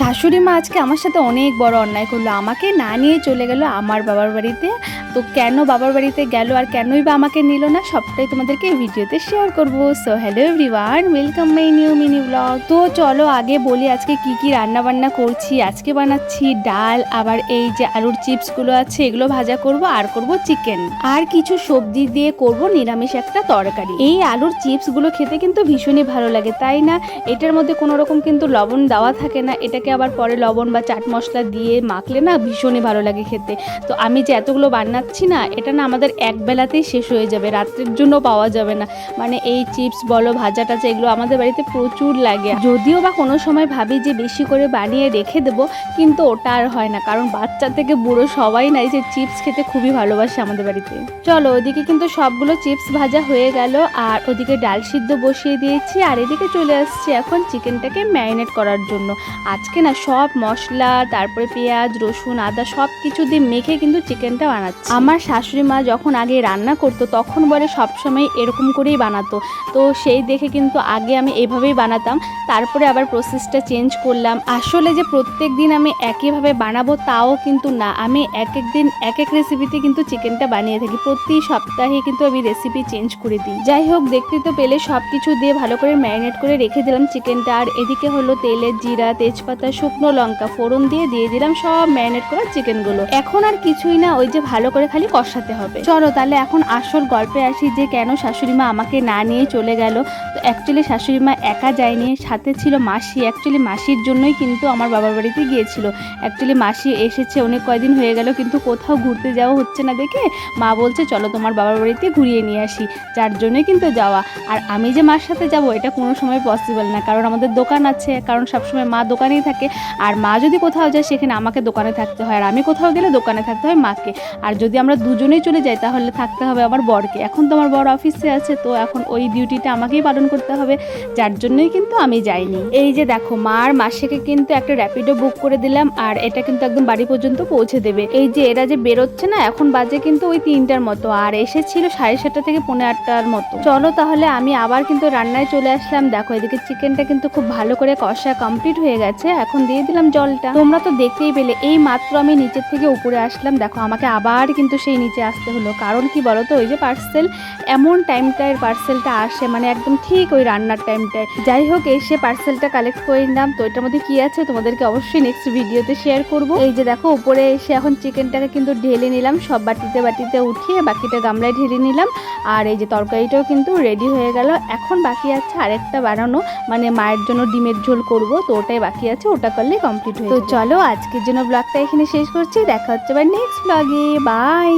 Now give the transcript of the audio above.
শাশুড়ি মা আজকে আমার সাথে অনেক বড় অন্যায় করলো, আমাকে না নিয়ে চলে গেল আমার বাবার বাড়িতে। তো কেন বাবার বাড়িতে গেল আর কেনই বা আমাকে নিল না, সবটাই তোমাদেরকে এই ভিডিওতে শেয়ার করবো। So hello everyone, welcome my new mini blog. তো চলো আগে বলি আজকে কি কি রান্না বান্না করছি। আজকে বানাচ্ছি ডাল, আবার এই যে আলুর চিপসগুলো আছে এগুলো ভাজা করব, আর করব চিকেন, আর কিছু সবজি দিয়ে করব নিরামিষ একটা তরকারি। এই আলুর চিপসগুলো খেতে কিন্তু ভীষণই ভালো লাগে, তাই না? এটার মধ্যে কোনো রকম কিন্তু লবণ দেওয়া থাকে না, এটাকে আবার পরে লবণ বা চাট মশলা দিয়ে মাখলে না ভীষণই ভালো লাগে খেতে। তো আমি যে এতগুলো বানাচ্ছি না, এটা না আমাদের এক বেলাতেই শেষ হয়ে যাবে, রাত্রের জন্য পাওয়া যাবে না। মানে এই চিপস বলো, ভাজা টাজা, এগুলো আমাদের বাড়িতে প্রচুর লাগে। যদিও বা কোনো সময় ভাবি যে বেশি করে বানিয়ে রেখে দেবো, কিন্তু ওটা আর হয় না, কারণ বাচ্চা থেকে বুড়ো সবাই নাই যে চিপস খেতে খুবই ভালোবাসে আমাদের বাড়িতে। চলো ওদিকে কিন্তু সবগুলো চিপস ভাজা হয়ে গেল, আর ওদিকে ডাল সিদ্ধ বসিয়ে দিয়েছি, আর এদিকে চলে আসছি এখন চিকেনটাকে ম্যারিনেট করার জন্য। আজকে না সব মশলা, তারপরে পেঁয়াজ রসুন আদা সব কিছু দিয়ে মেখে কিন্তু চিকেনটা বানাচ্ছি। আমার শাশুড়ি মা যখন আগে রান্না করতো তখন বলে সবসময় এরকম করেই বানাতো, তো সেই দেখে কিন্তু আগে আমি এইভাবেই বানাতাম, তারপরে আবার প্রসেসটা চেঞ্জ করলাম। আসলে যে প্রত্যেক দিন আমি একইভাবে বানাবো তাও কিন্তু না, আমি এক এক দিন এক এক রেসিপিতে কিন্তু চিকেনটা বানিয়ে থাকি, প্রতি সপ্তাহে কিন্তু আমি রেসিপি চেঞ্জ করে দিই। যাই হোক, দেখতে তো পেলে সব কিছু দিয়ে ভালো করে ম্যারিনেট করে রেখে দিলাম চিকেনটা, আর এদিকে হলো তেলে জিরা, তেজপাতা, শুকনো লঙ্কা ফোড়ন দিয়ে দিলাম সব ম্যারিনেট করা চিকেনগুলো। এখন আর কিছুই না, ওই যে ভালো করে খালি কষাতে হবে। চলো তাহলে এখন আসল গল্পে আসি যে কেন শাশুড়ি মা আমাকে না নিয়ে চলে গেল। তো অ্যাকচুয়ালি শাশুড়ি মা একা যায়নি, সাথে ছিল মাসি। অ্যাকচুয়ালি মাসির জন্যই কিন্তু আমার বাবার বাড়িতে গিয়েছিল। অ্যাকচুয়ালি মাসি এসেছে অনেক কয়দিন হয়ে গেল, কিন্তু কোথাও ঘুরতে যাওয়া হচ্ছে না দেখে মা বলছে চলো তোমার বাবার বাড়িতে ঘুরিয়ে নিয়ে আসি, যার জন্যই কিন্তু যাওয়া। আর আমি যে মার সাথে যাব এটা কোনো সময় পসিবল না, কারণ আমাদের দোকান আছে, কারণ সবসময় মা দোকানেই থাকে, আর মা যদি কোথাও যায় সেখানে আমাকে দোকানে থাকতে হয়, আর আমি কোথাও গেলে দোকানে থাকতে হয় মাকে। আর যদি আমরা দুজনেই চলে যাই তাহলে থাকতে হবে আমার বরকে। এখন তো আমার বর অফিসে আছে, তো এখন ওই ডিউটিটা আমাকেই পালন করতে হবে, যার জন্যই কিন্তু আমি যাইনি। এই যে দেখো মার মাসিকে কিন্তু একটা র্যাপিডো বুক করে দিলাম, আর এটা কিন্তু একদম বাড়ি পর্যন্ত পৌঁছে দেবে। এই যে এরা যে বেরোচ্ছে না, এখন বাজে কিন্তু ওই 3টার মতো, আর এসেছিল 7:30 থেকে 8:45 মতো। চলো তাহলে আমি আবার কিন্তু রান্নায় চলে আসলাম। দেখো এদিকে চিকেনটা কিন্তু খুব ভালো করে কষা কমপ্লিট হয়ে গেছে, এখন দিয়ে দিলাম জলটা। তোমরা তো দেখতেই পেলে এই মাত্র আমি নিচের থেকে উপরে আসলাম, দেখো আমাকে আবার কিন্তু সেই নিচে আসতে হলো, কারণ কি বলো তো, ওই যে পার্সেল এমন টাইমটায় পার্সেলটা আসে, মানে একদম ঠিক ওই রান্নার টাইমটায়। যাই হোক, এসে পার্সেলটা কালেক্ট করে নিলাম। তো এটার মধ্যে কি আছে তোমাদেরকে অবশ্যই নেক্সট ভিডিওতে শেয়ার করব। এই যে দেখো উপরে এসে এখন চিকেনটাকে কিন্তু ঢেলে নিলাম, সব বাটিতে উঠিয়ে বাকিটা গামলায় ঢেলে নিলাম, আর এই যে তরকারিটাও কিন্তু রেডি হয়ে গেল। এখন বাকি আছে আরেকটা বানানো, মানে মায়ের জন্য ডিমের ঝোল করব, তো ওটাই বাকি আছে, ওটা করলে কমপ্লিট হয়ে যাবে। তো চলো আজকের জন্য ব্লগটা এখানে শেষ করছি, দেখা হচ্ছে আবার নেক্সট ব্লগে, বাই।